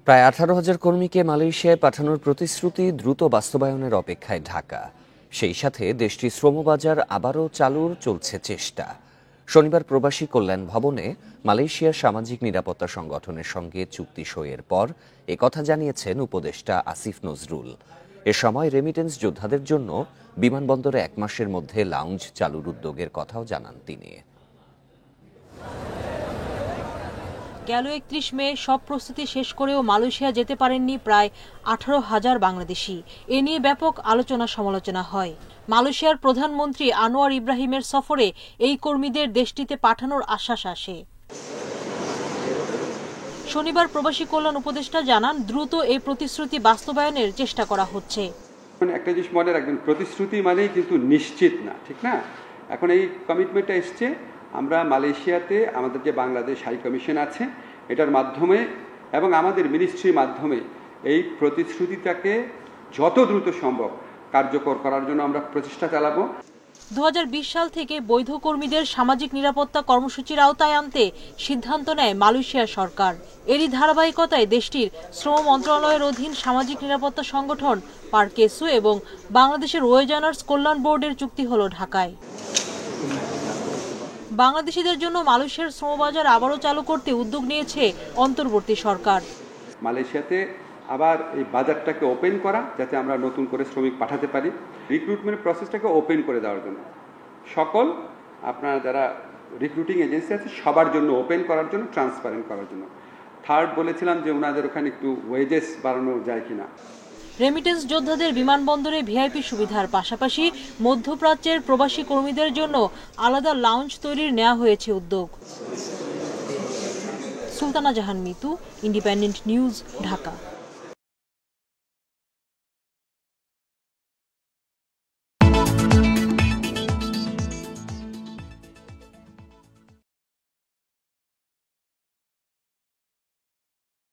প্রায় 18,000 কর্মীকে মালয়েশিয়ায় পাঠানোর প্রতিশ্রুতি দ্রুত বাস্তবায়নের অপেক্ষায় ঢাকা। সেই সাথে দেশটির শ্রমবাজার আবারও চালুর চলছে চেষ্টা। শনিবার প্রবাসী কল্যাণ ভবনে মালয়েশিয়ার সামাজিক নিরাপত্তা সংগঠনের সঙ্গে চুক্তি সইয়ের পর একথা জানিয়েছেন উপদেষ্টা আসিফ নজরুল। এ সময় রেমিটেন্স যোদ্ধাদের জন্য বিমানবন্দরে 1 মাসের মধ্যে লাউঞ্জ চালুর উদ্যোগের কথাও জানান তিনি। গেল 31 মে সব প্রস্তুতি শেষ করেও মালয়েশিয়া যেতে পারেননি প্রায় 18,000 বাংলাদেশি। এ নিয়ে ব্যাপক আলোচনা সমালোচনা হয়। মালয়েশিয়ার প্রধানমন্ত্রী আনোয়ার ইব্রাহিমের সফরে এই কর্মীদের দেশটিতে পাঠানোর আশ্বাস আসে। শনিবার প্রবাসী কল্যাণ উপদেষ্টা জানান, দ্রুত এই প্রতিশ্রুতি বাস্তবায়নের চেষ্টা করা হচ্ছে। একটা জিনিস মনে রাখবেন, প্রতিশ্রুতি মানেই কিন্তু নিশ্চিত না, ঠিক না? এখন এই কমিটমেন্টটা এসছে, আমরা মালয়েশিয়াতে আমাদের যে বাংলাদেশ হাই কমিশন আছে এটার মাধ্যমে এবং আমাদের মিনিস্ট্রির মাধ্যমে এই প্রতিশ্রুতিটাকে যত দ্রুত সম্ভব কার্যকর করার জন্য আমরা প্রচেষ্টা চালাবো। 2020 সাল থেকে বৈধ কর্মীদের সামাজিক নিরাপত্তা কর্মসূচির আওতায় আনতে সিদ্ধান্ত নেয় মালয়েশিয়া সরকার। এরই ধারাবাহিকতায় দেশটির শ্রম মন্ত্রণালয়ের অধীন সামাজিক নিরাপত্তা সংগঠন পারকেসু এবং বাংলাদেশের ওয়েজার্নার্স কল্যাণ বোর্ডের চুক্তি হলো ঢাকায়। বাংলাদেশিদের জন্য মালয়েশিয়ার শ্রমবাজার আবারও চালু করতে উদ্যোগ নিয়েছে অন্তর্বর্তী সরকার। মালয়েশিয়াতে আবার এই বাজারটাকে ওপেন করা, যাতে আমরা নতুন করে শ্রমিক পাঠাতে পারি। রিক্রুটমেন্ট প্রসেসটাকে ওপেন করে দেওয়ার জন্য সকল আপনারা যারা রিক্রুটিং এজেন্সি আছে সবার জন্য ওপেন করার জন্য, ট্রান্সপারেন্ট করার জন্য। থার্ড বলেছিলাম যে ওনাদের ওখানে একটু ওয়েজেস বাড়ানো যায় কিনা। রেমিটেন্স যোদ্ধাদের বিমানবন্দরে ভিআইপি সুবিধার পাশাপাশি মধ্যপ্রাচ্যের প্রবাসী কর্মীদের জন্য আলাদা লাউঞ্জ তৈরির নেওয়া হয়েছে উদ্যোগ। সুলতানা জাহান মিতু, ইন্ডিপেন্ডেন্ট নিউজ, ঢাকা।